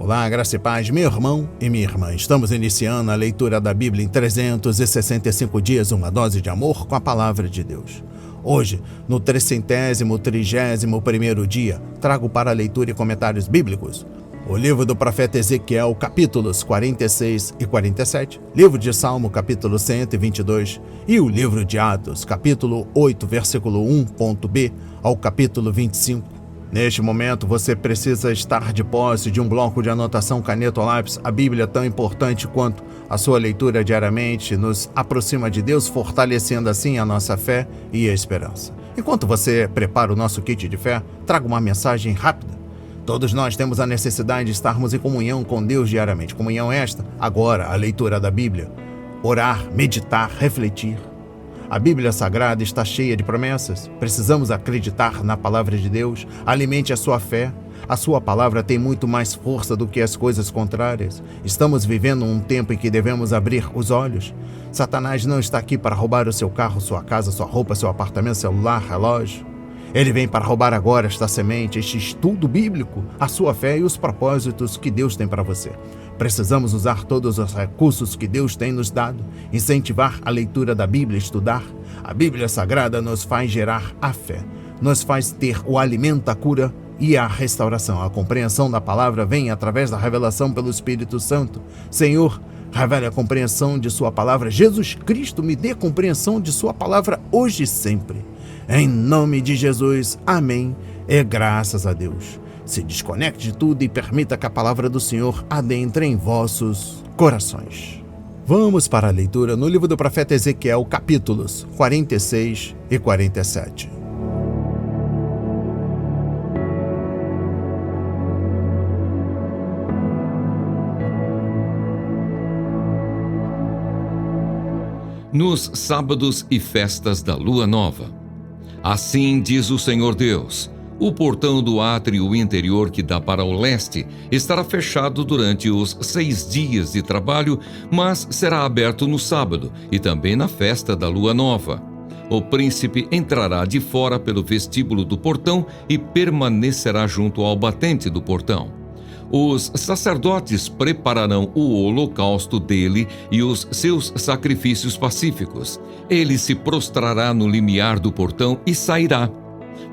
Olá, graça e paz, meu irmão e minha irmã. Estamos iniciando a leitura da Bíblia em 365 dias, uma dose de amor com a Palavra de Deus. Hoje, no 331º dia, trago para leitura e comentários bíblicos o livro do profeta Ezequiel, capítulos 46 e 47, livro de Salmo, capítulo 122, e o livro de Atos, capítulo 8, versículo 1.b ao capítulo 25. Neste momento, você precisa estar de posse de um bloco de anotação, caneta ou lápis. A Bíblia, tão importante quanto a sua leitura diariamente, nos aproxima de Deus, fortalecendo assim a nossa fé e a esperança. Enquanto você prepara o nosso kit de fé, trago uma mensagem rápida. Todos nós temos a necessidade de estarmos em comunhão com Deus diariamente. Comunhão esta, agora, a leitura da Bíblia. Orar, meditar, refletir. A Bíblia Sagrada está cheia de promessas. Precisamos acreditar na palavra de Deus. Alimente a sua fé. A sua palavra tem muito mais força do que as coisas contrárias. Estamos vivendo um tempo em que devemos abrir os olhos. Satanás não está aqui para roubar o seu carro, sua casa, sua roupa, seu apartamento, celular, relógio. Ele vem para roubar agora esta semente, este estudo bíblico, a sua fé e os propósitos que Deus tem para você. Precisamos usar todos os recursos que Deus tem nos dado, incentivar a leitura da Bíblia, estudar. A Bíblia Sagrada nos faz gerar a fé, nos faz ter o alimento, a cura e a restauração. A compreensão da palavra vem através da revelação pelo Espírito Santo. Senhor, revele a compreensão de sua palavra. Jesus Cristo, me dê compreensão de sua palavra hoje e sempre. Em nome de Jesus, amém, e graças a Deus. Se desconecte de tudo e permita que a palavra do Senhor adentre em vossos corações. Vamos para a leitura no livro do profeta Ezequiel, capítulos 46 e 47. Nos sábados e festas da lua nova. Assim diz o Senhor Deus: o portão do átrio interior que dá para o leste estará fechado durante os 6 dias de trabalho, mas será aberto no sábado e também na festa da lua nova. O príncipe entrará de fora pelo vestíbulo do portão e permanecerá junto ao batente do portão. Os sacerdotes prepararão o holocausto dele e os seus sacrifícios pacíficos. Ele se prostrará no limiar do portão e sairá.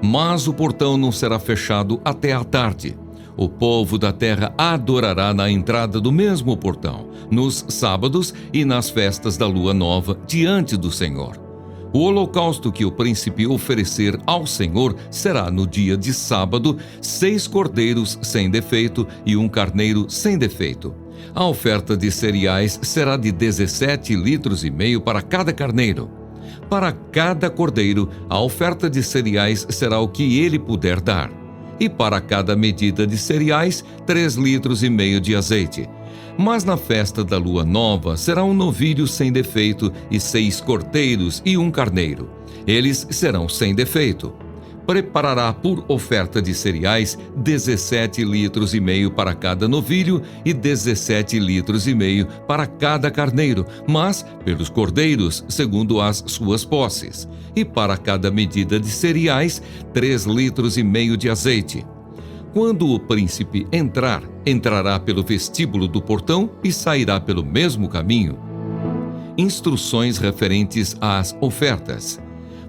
Mas o portão não será fechado até à tarde. O povo da terra adorará na entrada do mesmo portão, nos sábados e nas festas da lua nova, diante do Senhor. O holocausto que o príncipe oferecer ao Senhor será no dia de sábado 6 cordeiros sem defeito e 1 carneiro sem defeito. A oferta de cereais será de 17,5 litros para cada carneiro. Para cada cordeiro, a oferta de cereais será o que ele puder dar. E para cada medida de cereais, 3,5 litros de azeite. Mas na festa da lua nova será um novilho sem defeito e 6 cordeiros e 1 carneiro. Eles serão sem defeito. Preparará por oferta de cereais 17,5 litros para cada novilho e 17,5 litros para cada carneiro, mas pelos cordeiros, segundo as suas posses. E para cada medida de cereais, 3,5 litros de azeite. Quando o príncipe entrar, entrará pelo vestíbulo do portão e sairá pelo mesmo caminho. Instruções referentes às ofertas.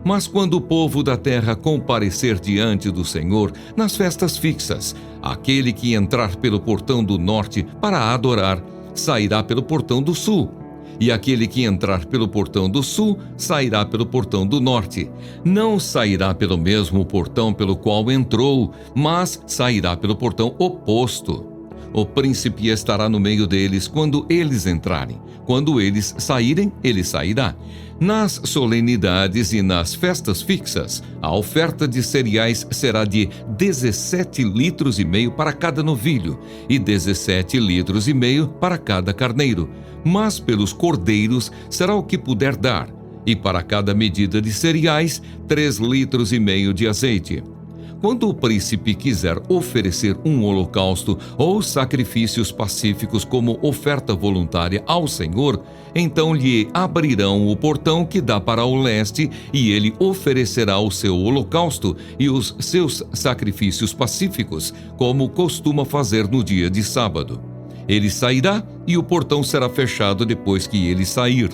Mas quando o povo da terra comparecer diante do Senhor nas festas fixas, aquele que entrar pelo portão do norte para adorar, sairá pelo portão do sul. E aquele que entrar pelo portão do sul, sairá pelo portão do norte. Não sairá pelo mesmo portão pelo qual entrou, mas sairá pelo portão oposto. O príncipe estará no meio deles quando eles entrarem. Quando eles saírem, ele sairá. Nas solenidades e nas festas fixas, a oferta de cereais será de 17,5 litros para cada novilho e 17,5 litros para cada carneiro. Mas pelos cordeiros será o que puder dar, e para cada medida de cereais, 3,5 litros de azeite. Quando o príncipe quiser oferecer um holocausto ou sacrifícios pacíficos como oferta voluntária ao Senhor, então lhe abrirão o portão que dá para o leste e ele oferecerá o seu holocausto e os seus sacrifícios pacíficos, como costuma fazer no dia de sábado. Ele sairá e o portão será fechado depois que ele sair.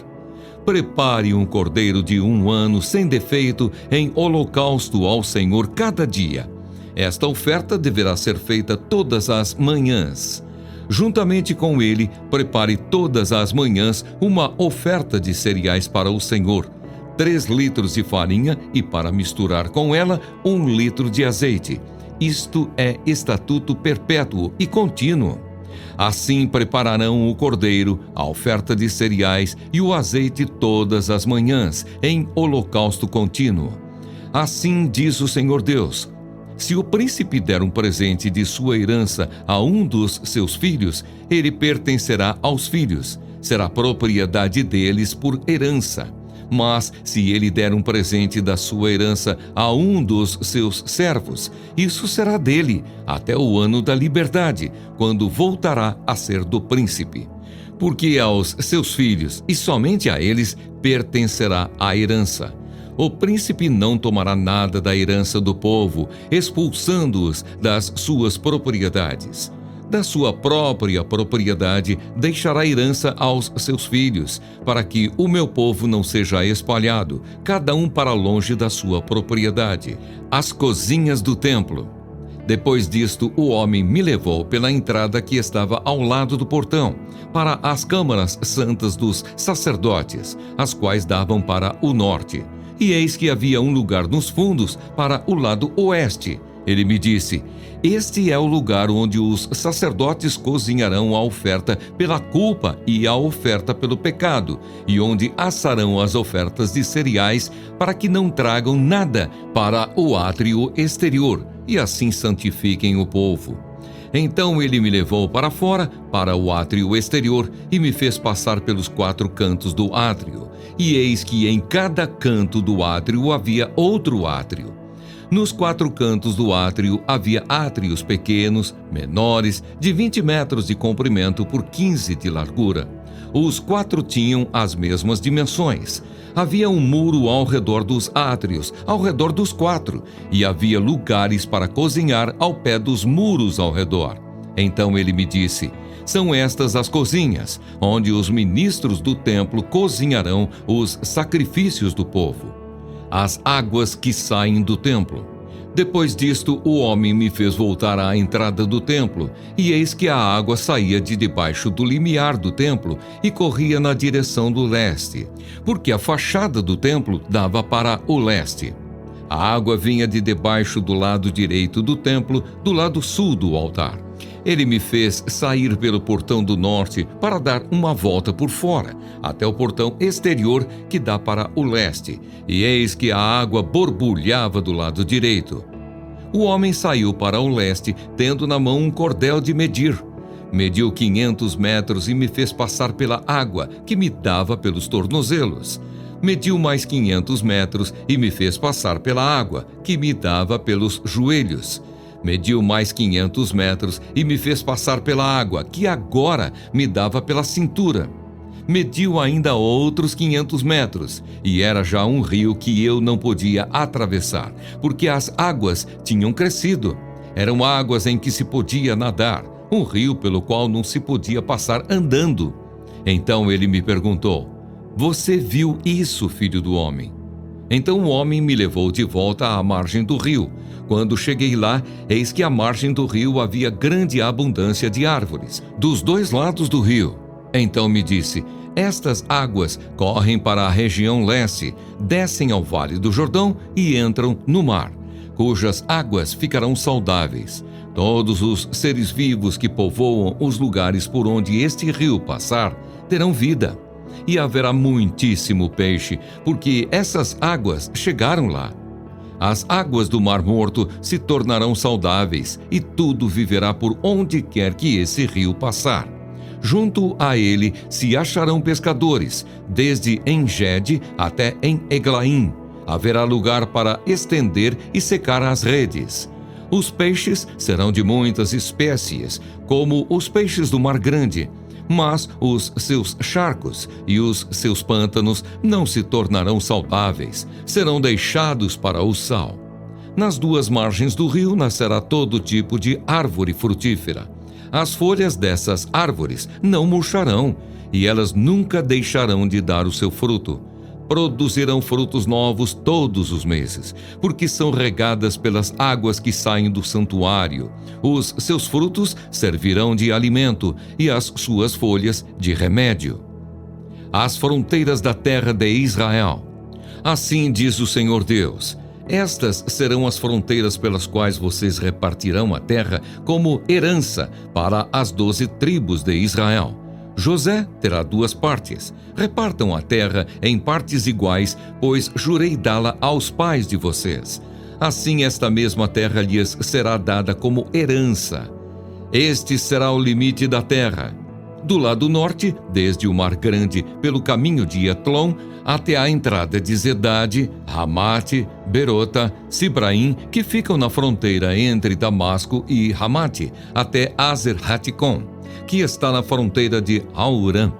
Prepare um cordeiro de 1 ano sem defeito em holocausto ao Senhor cada dia. Esta oferta deverá ser feita todas as manhãs. Juntamente com ele, prepare todas as manhãs uma oferta de cereais para o Senhor, 3 litros de farinha e, para misturar com ela, 1 litro de azeite. Isto é estatuto perpétuo e contínuo. Assim prepararão o cordeiro, a oferta de cereais e o azeite todas as manhãs, em holocausto contínuo. Assim diz o Senhor Deus: se o príncipe der um presente de sua herança a um dos seus filhos, ele pertencerá aos filhos, será propriedade deles por herança. Mas se ele der um presente da sua herança a um dos seus servos, isso será dele até o ano da liberdade, quando voltará a ser do príncipe. Porque aos seus filhos, e somente a eles, pertencerá a herança. O príncipe não tomará nada da herança do povo, expulsando-os das suas propriedades. Da sua própria propriedade deixará herança aos seus filhos, para que o meu povo não seja espalhado, cada um para longe da sua propriedade. As cozinhas do templo. Depois disto, o homem me levou pela entrada que estava ao lado do portão, para as câmaras santas dos sacerdotes, as quais davam para o norte. E eis que havia um lugar nos fundos para o lado oeste. Ele me disse: este é o lugar onde os sacerdotes cozinharão a oferta pela culpa e a oferta pelo pecado, e onde assarão as ofertas de cereais, para que não tragam nada para o átrio exterior, e assim santifiquem o povo. Então ele me levou para fora, para o átrio exterior, e me fez passar pelos 4 cantos do átrio. E eis que em cada canto do átrio havia outro átrio. Nos 4 cantos do átrio havia átrios pequenos, menores, de 20 metros de comprimento por 15 de largura. Os 4 tinham as mesmas dimensões. Havia um muro ao redor dos átrios, ao redor dos 4, e havia lugares para cozinhar ao pé dos muros ao redor. Então ele me disse: são estas as cozinhas, onde os ministros do templo cozinharão os sacrifícios do povo. As águas que saem do templo. Depois disto, o homem me fez voltar à entrada do templo, e eis que a água saía de debaixo do limiar do templo e corria na direção do leste, porque a fachada do templo dava para o leste. A água vinha de debaixo do lado direito do templo, do lado sul do altar. Ele me fez sair pelo portão do norte para dar uma volta por fora, até o portão exterior que dá para o leste, e eis que a água borbulhava do lado direito. O homem saiu para o leste, tendo na mão um cordel de medir. Mediu 500 metros e me fez passar pela água, que me dava pelos tornozelos. Mediu mais 500 metros e me fez passar pela água, que me dava pelos joelhos. Mediu mais 500 metros e me fez passar pela água, que agora me dava pela cintura. Mediu ainda outros 500 metros, e era já um rio que eu não podia atravessar, porque as águas tinham crescido. Eram águas em que se podia nadar, um rio pelo qual não se podia passar andando. Então ele me perguntou: você viu isso, filho do homem? Então o homem me levou de volta à margem do rio. Quando cheguei lá, eis que à margem do rio havia grande abundância de árvores, dos 2 lados do rio. Então me disse: estas águas correm para a região leste, descem ao vale do Jordão e entram no mar, cujas águas ficarão saudáveis. Todos os seres vivos que povoam os lugares por onde este rio passar terão vida. E haverá muitíssimo peixe, porque essas águas chegaram lá. As águas do Mar Morto se tornarão saudáveis, e tudo viverá por onde quer que esse rio passar. Junto a ele se acharão pescadores, desde En-Gede até em Eglaim. Haverá lugar para estender e secar as redes. Os peixes serão de muitas espécies, como os peixes do Mar Grande, mas os seus charcos e os seus pântanos não se tornarão saudáveis, serão deixados para o sal. Nas duas margens do rio nascerá todo tipo de árvore frutífera. As folhas dessas árvores não murcharão, e elas nunca deixarão de dar o seu fruto. Produzirão frutos novos todos os meses, porque são regadas pelas águas que saem do santuário. Os seus frutos servirão de alimento e as suas folhas de remédio. As fronteiras da terra de Israel. Assim diz o Senhor Deus: estas serão as fronteiras pelas quais vocês repartirão a terra como herança para as 12 tribos de Israel. José terá 2 partes. Repartam a terra em partes iguais, pois jurei dá-la aos pais de vocês. Assim esta mesma terra lhes será dada como herança. Este será o limite da terra. Do lado norte, desde o Mar Grande, pelo caminho de Etlon, até a entrada de Zedade, Ramate, Berota, Sibraim, que ficam na fronteira entre Damasco e Ramate, até Azer-Haticom, que está na fronteira de Aurã.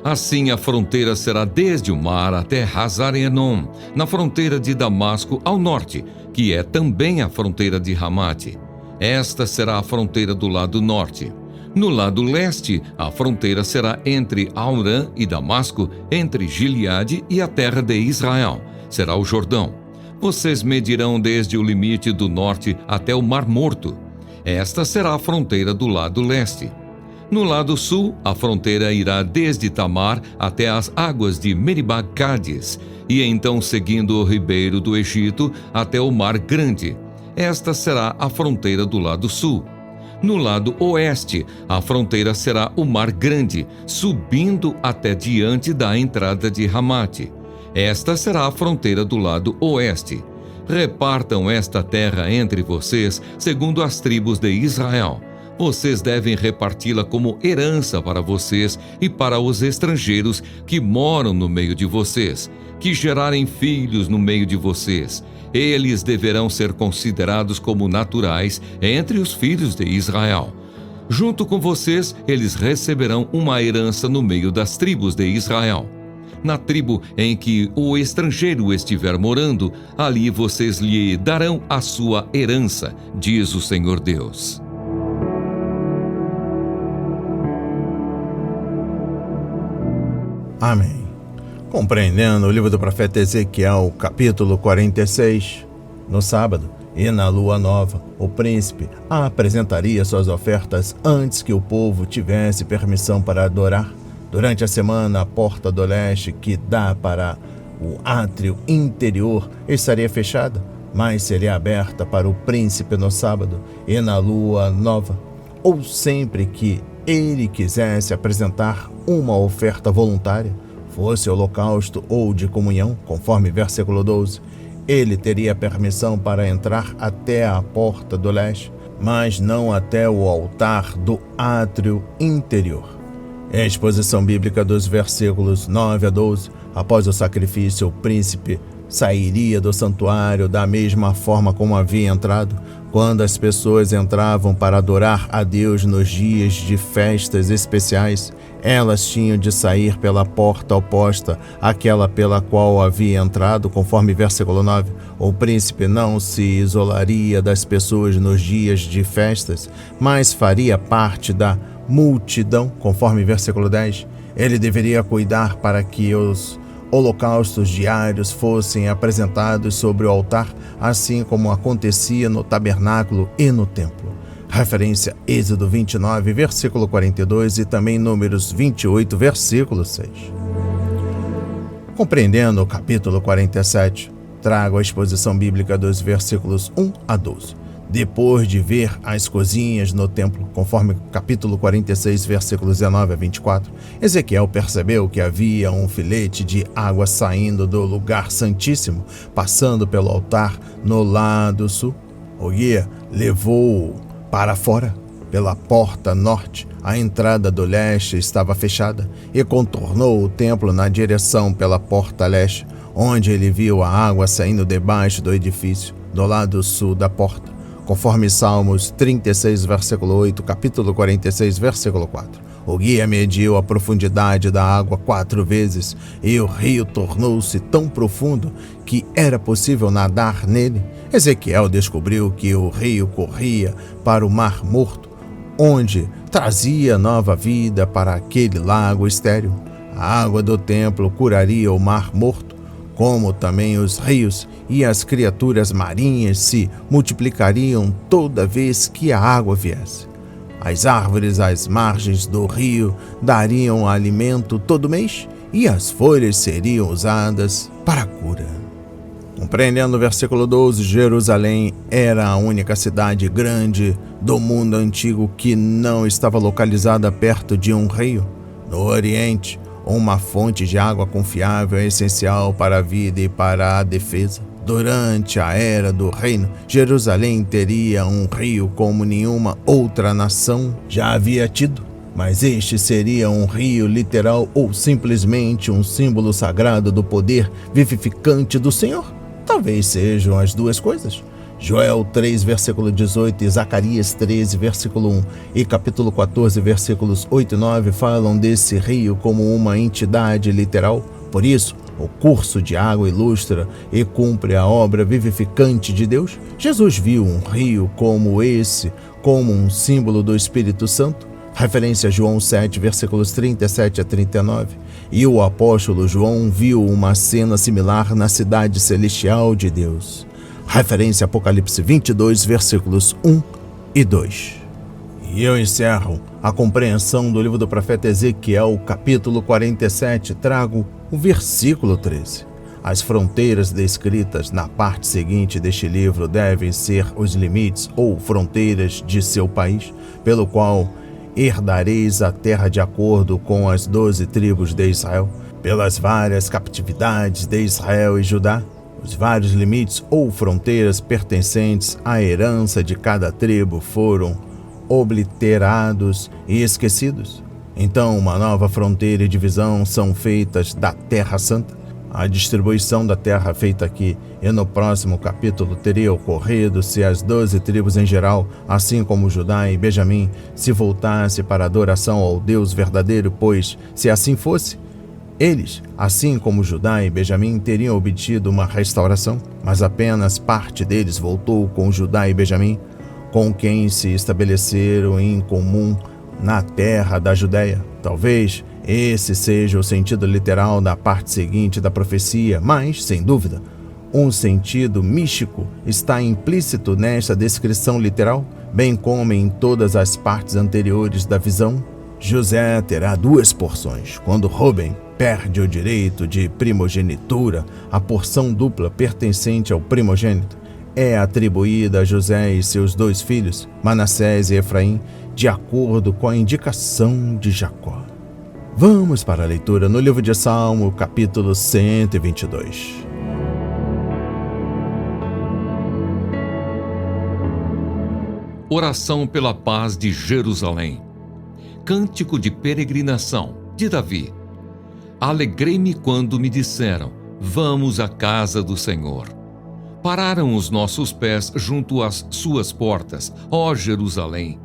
Assim a fronteira será desde o mar até Hazar-Enom, na fronteira de Damasco ao norte, que é também a fronteira de Ramate. Esta será a fronteira do lado norte. No lado leste, a fronteira será entre Aurã e Damasco, entre Gileade e a terra de Israel. Será o Jordão. Vocês medirão desde o limite do norte até o Mar Morto. Esta será a fronteira do lado leste. No lado sul, a fronteira irá desde Tamar até as águas de Meribá-Cádiz, e então seguindo o ribeiro do Egito até o Mar Grande. Esta será a fronteira do lado sul. No lado oeste, a fronteira será o Mar Grande, subindo até diante da entrada de Ramate. Esta será a fronteira do lado oeste. Repartam esta terra entre vocês, segundo as tribos de Israel. Vocês devem reparti-la como herança para vocês e para os estrangeiros que moram no meio de vocês, que gerarem filhos no meio de vocês. Eles deverão ser considerados como naturais entre os filhos de Israel. Junto com vocês, eles receberão uma herança no meio das tribos de Israel. Na tribo em que o estrangeiro estiver morando, ali vocês lhe darão a sua herança, diz o Senhor Deus. Amém. Compreendendo o livro do profeta Ezequiel, capítulo 46, no sábado e na lua nova, o príncipe apresentaria suas ofertas antes que o povo tivesse permissão para adorar. Durante a semana, a porta do leste, que dá para o átrio interior, estaria fechada, mas seria aberta para o príncipe no sábado e na lua nova, ou sempre que ele quisesse apresentar uma oferta voluntária, fosse holocausto ou de comunhão, conforme versículo 12, ele teria permissão para entrar até a porta do leste, mas não até o altar do átrio interior. Exposição bíblica dos versículos 9 a 12. Após o sacrifício, o príncipe sairia do santuário da mesma forma como havia entrado. Quando as pessoas entravam para adorar a Deus nos dias de festas especiais, elas tinham de sair pela porta oposta àquela pela qual havia entrado, conforme versículo 9. O príncipe não se isolaria das pessoas nos dias de festas, mas faria parte da multidão, conforme versículo 10. Ele deveria cuidar para que os holocaustos diários fossem apresentados sobre o altar, assim como acontecia no tabernáculo e no templo. Referência Êxodo 29, versículo 42 e também Números 28, versículo 6. Compreendendo o capítulo 47, trago a exposição bíblica dos versículos 1 a 12. Depois de ver as cozinhas no templo, conforme capítulo 46, versículos 19 a 24, Ezequiel percebeu que havia um filete de água saindo do lugar santíssimo, passando pelo altar no lado sul. O guia levou-o para fora, pela porta norte. A entrada do leste estava fechada e contornou o templo na direção pela porta leste, onde ele viu a água saindo debaixo do edifício, do lado sul da porta. conforme Salmos 36, versículo 8, capítulo 46, versículo 4. O guia mediu a profundidade da água 4 vezes, e o rio tornou-se tão profundo que era possível nadar nele. Ezequiel descobriu que o rio corria para o Mar Morto, onde trazia nova vida para aquele lago estéril. A água do templo curaria o Mar Morto, como também os rios, e as criaturas marinhas se multiplicariam toda vez que a água viesse. As árvores às margens do rio dariam alimento todo mês, e as folhas seriam usadas para a cura. Compreendendo o versículo 12, Jerusalém era a única cidade grande do mundo antigo que não estava localizada perto de um rio. No Oriente, uma fonte de água confiável é essencial para a vida e para a defesa. Durante a era do reino, Jerusalém teria um rio como nenhuma outra nação já havia tido. Mas este seria um rio literal ou simplesmente um símbolo sagrado do poder vivificante do Senhor? Talvez sejam as duas coisas. Joel 3, versículo 18 e Zacarias 13, versículo 1 e capítulo 14, versículos 8 e 9 falam desse rio como uma entidade literal. Por isso, o curso de água ilustra e cumpre a obra vivificante de Deus. Jesus viu um rio como esse, como um símbolo do Espírito Santo. Referência a João 7, versículos 37 a 39. E o apóstolo João viu uma cena similar na cidade celestial de Deus. Referência a Apocalipse 22, versículos 1 e 2. E eu encerro a compreensão do livro do profeta Ezequiel, capítulo 47, trago o versículo 13. As fronteiras descritas na parte seguinte deste livro devem ser os limites ou fronteiras de seu país, pelo qual herdareis a terra de acordo com as 12 tribos de Israel, pelas várias captividades de Israel e Judá. Os vários limites ou fronteiras pertencentes à herança de cada tribo foram obliterados e esquecidos. Então, uma nova fronteira e divisão são feitas da Terra Santa. A distribuição da terra feita aqui e no próximo capítulo teria ocorrido se as 12 tribos em geral, assim como Judá e Benjamim, se voltassem para a adoração ao Deus verdadeiro, pois, se assim fosse, eles, assim como Judá e Benjamim, teriam obtido uma restauração, mas apenas parte deles voltou com Judá e Benjamim, com quem se estabeleceram em comum na terra da Judéia. Talvez esse seja o sentido literal da parte seguinte da profecia, mas, sem dúvida, um sentido místico está implícito nesta descrição literal, bem como em todas as partes anteriores da visão. José terá 2 porções. Quando Rúben perde o direito de primogenitura, a porção dupla pertencente ao primogênito é atribuída a José e seus 2 filhos, Manassés e Efraim, de acordo com a indicação de Jacó. Vamos para a leitura no livro de Salmo, capítulo 122. Oração pela paz de Jerusalém. Cântico de peregrinação, de Davi. Alegrei-me quando me disseram, vamos à casa do Senhor. Pararam os nossos pés junto às suas portas, ó Jerusalém.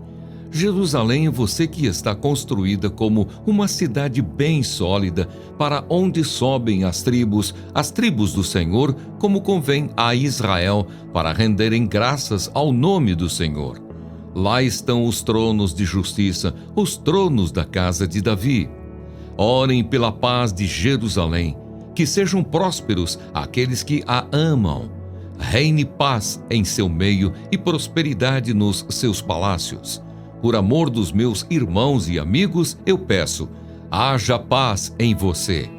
Jerusalém, você que está construída como uma cidade bem sólida, para onde sobem as tribos do Senhor, como convém a Israel, para renderem graças ao nome do Senhor. Lá estão os tronos de justiça, os tronos da casa de Davi. Orem pela paz de Jerusalém, que sejam prósperos aqueles que a amam. Reine paz em seu meio e prosperidade nos seus palácios. Por amor dos meus irmãos e amigos, eu peço, haja paz em você.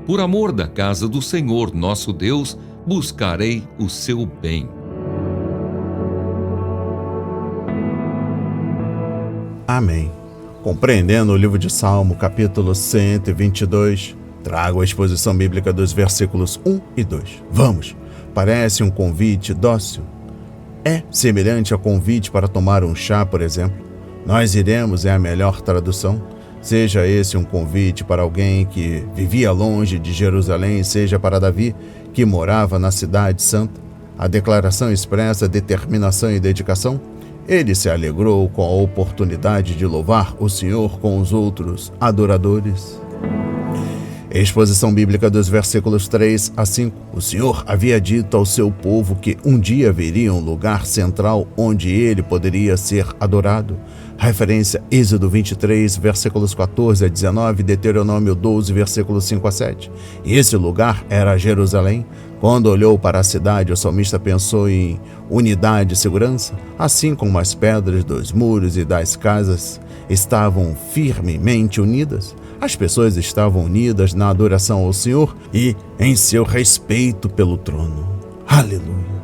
Por amor da casa do Senhor, nosso Deus, buscarei o seu bem. Amém. Compreendendo o livro de Salmo, capítulo 122, trago a exposição bíblica dos versículos 1 e 2. Vamos! Parece um convite dócil. É semelhante ao convite para tomar um chá, por exemplo. Nós iremos é a melhor tradução. Seja esse um convite para alguém que vivia longe de Jerusalém, seja para Davi, que morava na cidade santa. a declaração expressa determinação e dedicação, ele se alegrou com a oportunidade de louvar o Senhor com os outros adoradores. Exposição bíblica dos versículos 3 a 5. O Senhor havia dito ao seu povo que um dia haveria um lugar central onde ele poderia ser adorado. Referência Êxodo 23, versículos 14 a 19, Deuteronômio 12, versículos 5 a 7. E esse lugar era Jerusalém. Quando olhou para a cidade, o salmista pensou em unidade e segurança, assim como as pedras dos muros e das casas estavam firmemente unidas. As pessoas estavam unidas na adoração ao Senhor e em seu respeito pelo trono. Aleluia!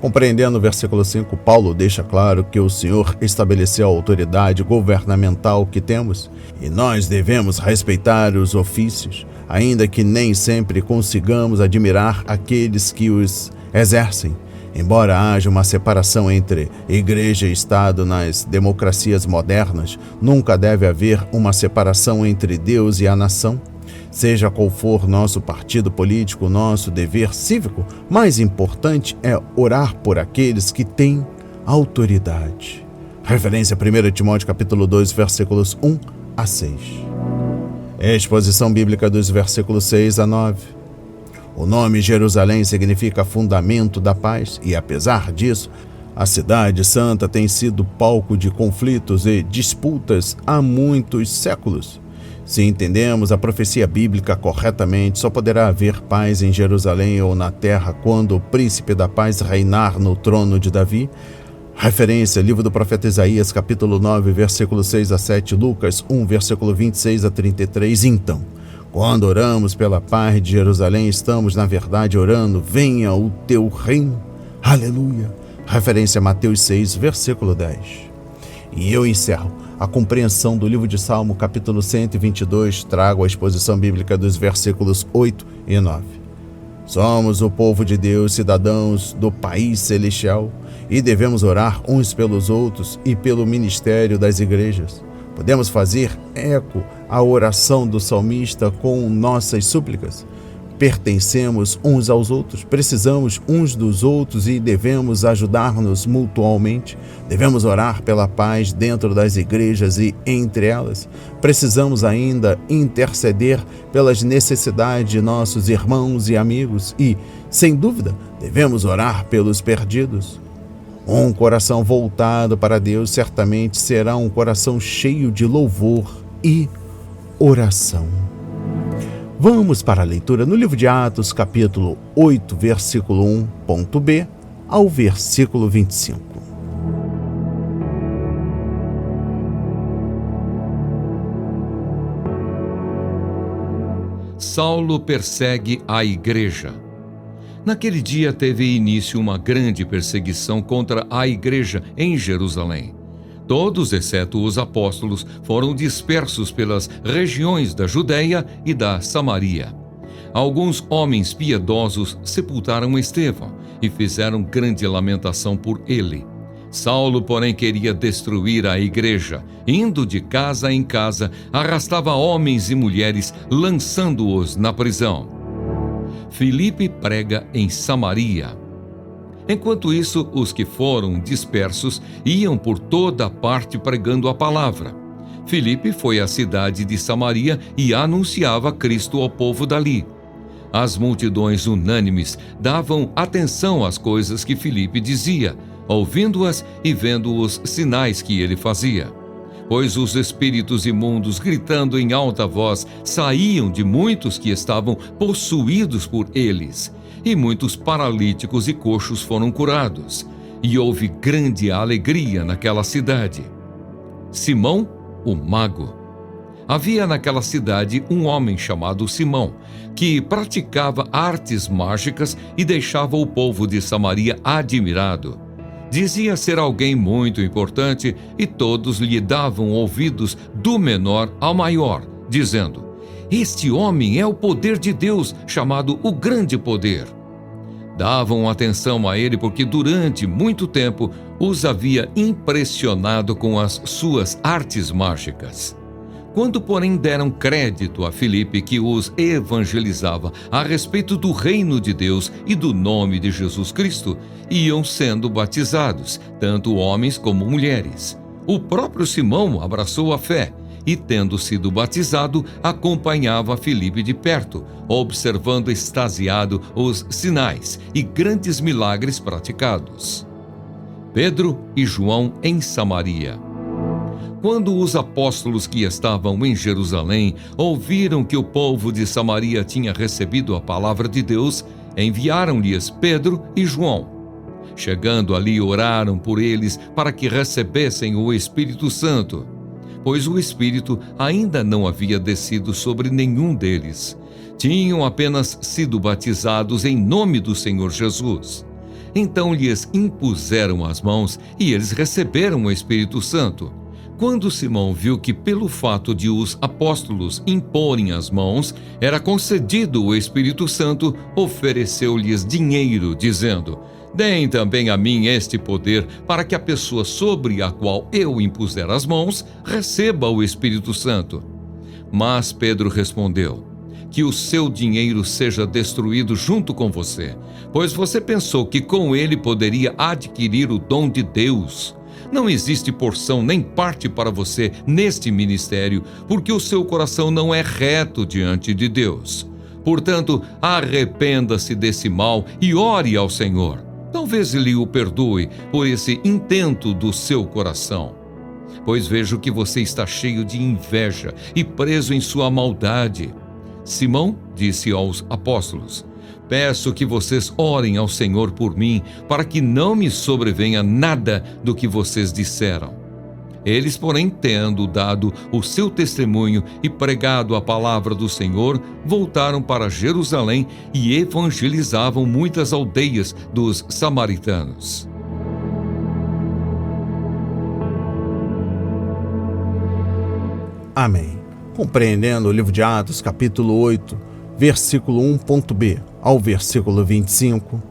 Compreendendo o versículo 5, Paulo deixa claro que o Senhor estabeleceu a autoridade governamental que temos e nós devemos respeitar os ofícios, ainda que nem sempre consigamos admirar aqueles que os exercem. Embora haja uma separação entre igreja e Estado nas democracias modernas, nunca deve haver uma separação entre Deus e a nação. Seja qual for nosso partido político, nosso dever cívico, mais importante é orar por aqueles que têm autoridade. Referência 1 Timóteo capítulo 2, versículos 1 a 6. Exposição bíblica dos versículos 6 a 9. O nome Jerusalém significa fundamento da paz e, apesar disso, a cidade santa tem sido palco de conflitos e disputas há muitos séculos. Se entendemos a profecia bíblica corretamente, só poderá haver paz em Jerusalém ou na terra quando o príncipe da paz reinar no trono de Davi. Referência, livro do profeta Isaías, capítulo 9, versículo 6 a 7, Lucas 1, versículo 26 a 33. Então, quando oramos pela paz de Jerusalém, estamos, na verdade, orando, venha o teu reino. Aleluia. Referência Mateus 6, versículo 10. E eu encerro a compreensão do livro de Salmo, capítulo 122, trago a exposição bíblica dos versículos 8 e 9. Somos o povo de Deus, cidadãos do país celestial, e devemos orar uns pelos outros e pelo ministério das igrejas. Podemos fazer eco à oração do salmista com nossas súplicas. Pertencemos uns aos outros, precisamos uns dos outros e devemos ajudar-nos mutualmente. Devemos orar pela paz dentro das igrejas e entre elas. Precisamos ainda interceder pelas necessidades de nossos irmãos e amigos e, sem dúvida, devemos orar pelos perdidos. Um coração voltado para Deus certamente será um coração cheio de louvor e oração. Vamos para a leitura no livro de Atos, capítulo 8, versículo 1.b ao versículo 25. Saulo persegue a igreja. Naquele dia teve início uma grande perseguição contra a igreja em Jerusalém. Todos, exceto os apóstolos, foram dispersos pelas regiões da Judéia e da Samaria. Alguns homens piedosos sepultaram Estevão e fizeram grande lamentação por ele. Saulo, porém, queria destruir a igreja. Indo de casa em casa, arrastava homens e mulheres, lançando-os na prisão. Filipe prega em Samaria. Enquanto isso, os que foram dispersos iam por toda parte pregando a palavra. Filipe foi à cidade de Samaria e anunciava Cristo ao povo dali. As multidões unânimes davam atenção às coisas que Filipe dizia, ouvindo-as e vendo os sinais que ele fazia. Pois os espíritos imundos, gritando em alta voz, saíam de muitos que estavam possuídos por eles, e muitos paralíticos e coxos foram curados, e houve grande alegria naquela cidade. Simão, o mago. Havia naquela cidade um homem chamado Simão, que praticava artes mágicas e deixava o povo de Samaria admirado. Dizia ser alguém muito importante e todos lhe davam ouvidos do menor ao maior, dizendo: "Este homem é o poder de Deus, chamado o Grande Poder." Davam atenção a ele porque durante muito tempo os havia impressionado com as suas artes mágicas. Quando, porém, deram crédito a Filipe, que os evangelizava a respeito do reino de Deus e do nome de Jesus Cristo, iam sendo batizados, tanto homens como mulheres. O próprio Simão abraçou a fé e, tendo sido batizado, acompanhava Filipe de perto, observando extasiado os sinais e grandes milagres praticados. Pedro e João em Samaria. Quando os apóstolos que estavam em Jerusalém ouviram que o povo de Samaria tinha recebido a palavra de Deus, enviaram-lhes Pedro e João. Chegando ali, oraram por eles para que recebessem o Espírito Santo, pois o Espírito ainda não havia descido sobre nenhum deles. Tinham apenas sido batizados em nome do Senhor Jesus. Então lhes impuseram as mãos e eles receberam o Espírito Santo. Quando Simão viu que, pelo fato de os apóstolos imporem as mãos, era concedido o Espírito Santo, ofereceu-lhes dinheiro, dizendo: deem também a mim este poder, para que a pessoa sobre a qual eu impuser as mãos receba o Espírito Santo. Mas Pedro respondeu: que o seu dinheiro seja destruído junto com você, pois você pensou que com ele poderia adquirir o dom de Deus. Não existe porção nem parte para você neste ministério, porque o seu coração não é reto diante de Deus. Portanto, arrependa-se desse mal e ore ao Senhor. Talvez Ele o perdoe por esse intento do seu coração. Pois vejo que você está cheio de inveja e preso em sua maldade. Simão disse aos apóstolos: peço que vocês orem ao Senhor por mim, para que não me sobrevenha nada do que vocês disseram. Eles, porém, tendo dado o seu testemunho e pregado a palavra do Senhor, voltaram para Jerusalém e evangelizavam muitas aldeias dos samaritanos. Amém. Compreendendo o livro de Atos, capítulo 8, versículo 1.b ao versículo 25,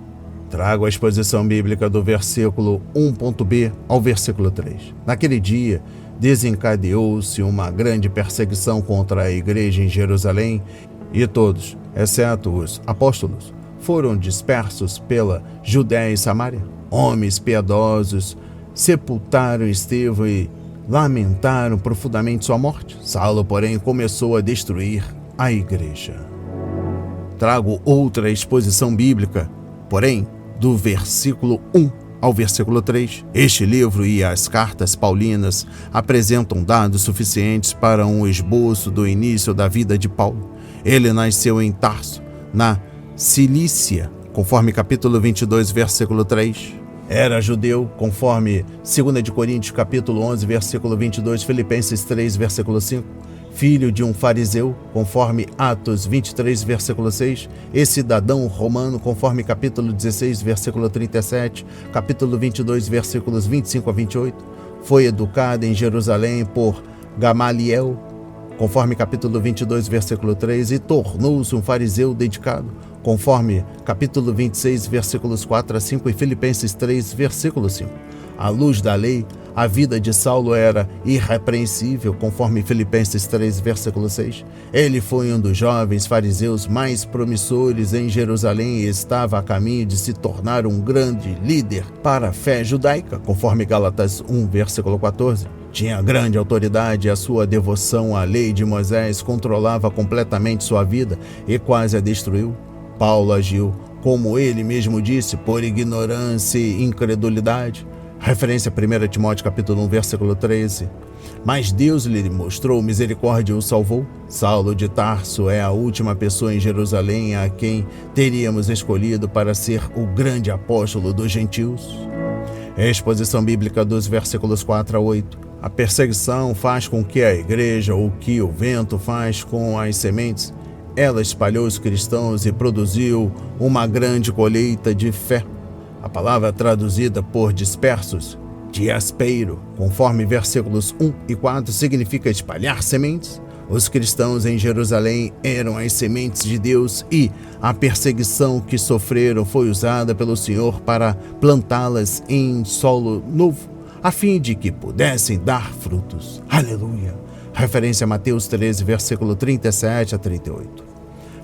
trago a exposição bíblica do versículo 1.b ao versículo 3. Naquele dia, desencadeou-se uma grande perseguição contra a igreja em Jerusalém, e todos, exceto os apóstolos, foram dispersos pela Judéia e Samária. Homens piedosos sepultaram Estevão e lamentaram profundamente sua morte. Saulo, porém, começou a destruir a igreja. Trago outra exposição bíblica, porém, do versículo 1 ao versículo 3. Este livro e as cartas paulinas apresentam dados suficientes para um esboço do início da vida de Paulo. Ele nasceu em Tarso, na Cilícia, conforme capítulo 22, versículo 3. Era judeu, conforme 2 de Coríntios, capítulo 11, versículo 22, Filipenses 3, versículo 5. Filho de um fariseu, conforme Atos 23, versículo 6, e cidadão romano, conforme capítulo 16, versículo 37, capítulo 22, versículos 25 a 28. Foi educado em Jerusalém por Gamaliel, conforme capítulo 22, versículo 3, e tornou-se um fariseu dedicado, conforme capítulo 26, versículos 4 a 5 e Filipenses 3, versículo 5. À luz da lei, a vida de Saulo era irrepreensível, conforme Filipenses 3, versículo 6. Ele foi um dos jovens fariseus mais promissores em Jerusalém e estava a caminho de se tornar um grande líder para a fé judaica, conforme Gálatas 1, versículo 14. Tinha grande autoridade e a sua devoção à lei de Moisés controlava completamente sua vida e quase a destruiu. Paulo agiu, como ele mesmo disse, por ignorância e incredulidade. Referência a 1 Timóteo capítulo 1, versículo 13. Mas Deus lhe mostrou misericórdia e o salvou. Saulo de Tarso é a última pessoa em Jerusalém a quem teríamos escolhido para ser o grande apóstolo dos gentios. Exposição bíblica dos versículos 4 a 8. A perseguição faz com que a igreja, o que o vento faz com as sementes, ela espalhou os cristãos e produziu uma grande colheita de fé. A palavra traduzida por dispersos, diaspeiro, conforme versículos 1 e 4, significa espalhar sementes. Os cristãos em Jerusalém eram as sementes de Deus e a perseguição que sofreram foi usada pelo Senhor para plantá-las em solo novo, a fim de que pudessem dar frutos. Aleluia! referência a Mateus 13, versículo 37 a 38.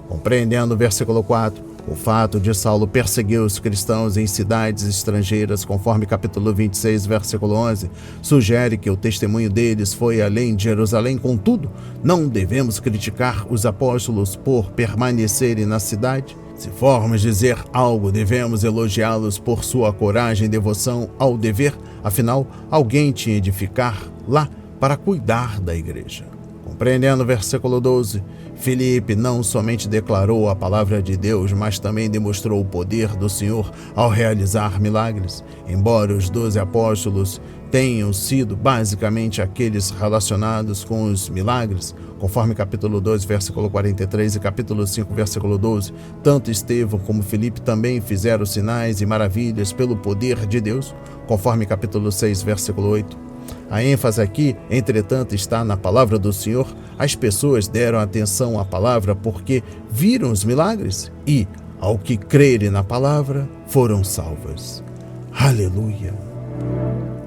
Compreendendo o versículo 4, o fato de Saulo perseguir os cristãos em cidades estrangeiras, conforme capítulo 26, versículo 11, sugere que o testemunho deles foi além de Jerusalém. Contudo, não devemos criticar os apóstolos por permanecerem na cidade. Se formos dizer algo, devemos elogiá-los por sua coragem e devoção ao dever. Afinal, alguém tinha de ficar lá para cuidar da igreja. Compreendendo o versículo 12, Filipe não somente declarou a palavra de Deus, mas também demonstrou o poder do Senhor ao realizar milagres. Embora os 12 apóstolos tenham sido basicamente aqueles relacionados com os milagres, conforme capítulo 2, versículo 43 e capítulo 5, versículo 12, tanto Estevão como Filipe também fizeram sinais e maravilhas pelo poder de Deus, conforme capítulo 6, versículo 8. A ênfase aqui, entretanto, está na palavra do Senhor. As pessoas deram atenção à palavra porque viram os milagres e, ao que crerem na palavra, foram salvas. Aleluia!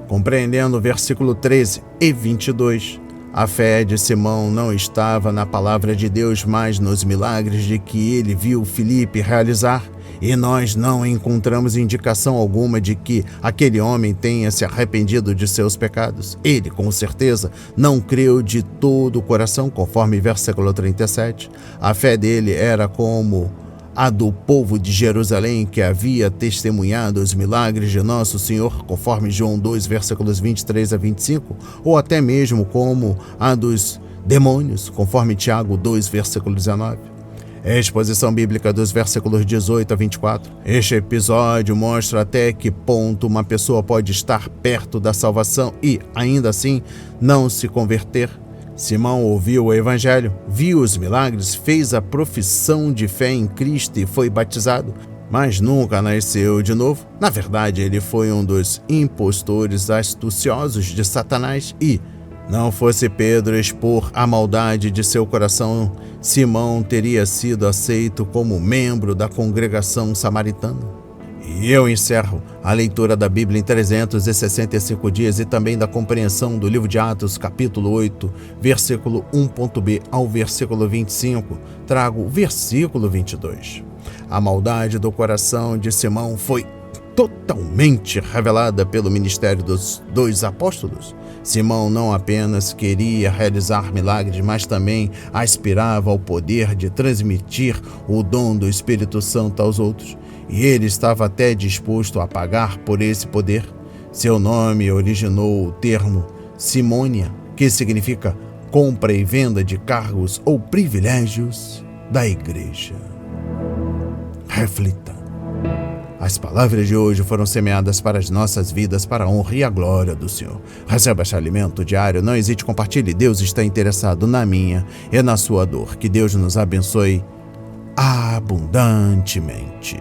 Compreendendo o versículo 13 e 22, a fé de Simão não estava na palavra de Deus, mas nos milagres de que ele viu Filipe realizar. E nós não encontramos indicação alguma de que aquele homem tenha se arrependido de seus pecados. Ele, com certeza, não creu de todo o coração, conforme versículo 37. A fé dele era como a do povo de Jerusalém, que havia testemunhado os milagres de nosso Senhor, conforme João 2, versículos 23 a 25, ou até mesmo como a dos demônios, conforme Tiago 2, versículo 19. Exposição bíblica dos versículos 18 a 24. Este episódio mostra até que ponto uma pessoa pode estar perto da salvação e, ainda assim, não se converter. Simão ouviu o evangelho, viu os milagres, fez a profissão de fé em Cristo e foi batizado, mas nunca nasceu de novo. Na verdade, ele foi um dos impostores astuciosos de Satanás e, não fosse Pedro expor a maldade de seu coração, Simão teria sido aceito como membro da congregação samaritana. E eu encerro a leitura da Bíblia em 365 dias e também da compreensão do livro de Atos, capítulo 8, versículo 1.b ao versículo 25. Trago o versículo 22. A maldade do coração de Simão foi totalmente revelada pelo ministério dos 2 apóstolos. Simão não apenas queria realizar milagres, mas também aspirava ao poder de transmitir o dom do Espírito Santo aos outros. E ele estava até disposto a pagar por esse poder. Seu nome originou o termo simônia, que significa compra e venda de cargos ou privilégios da igreja. Reflita. As palavras de hoje foram semeadas para as nossas vidas, para a honra e a glória do Senhor. Receba este alimento diário, não hesite, compartilhe. Deus está interessado na minha e na sua dor. Que Deus nos abençoe abundantemente.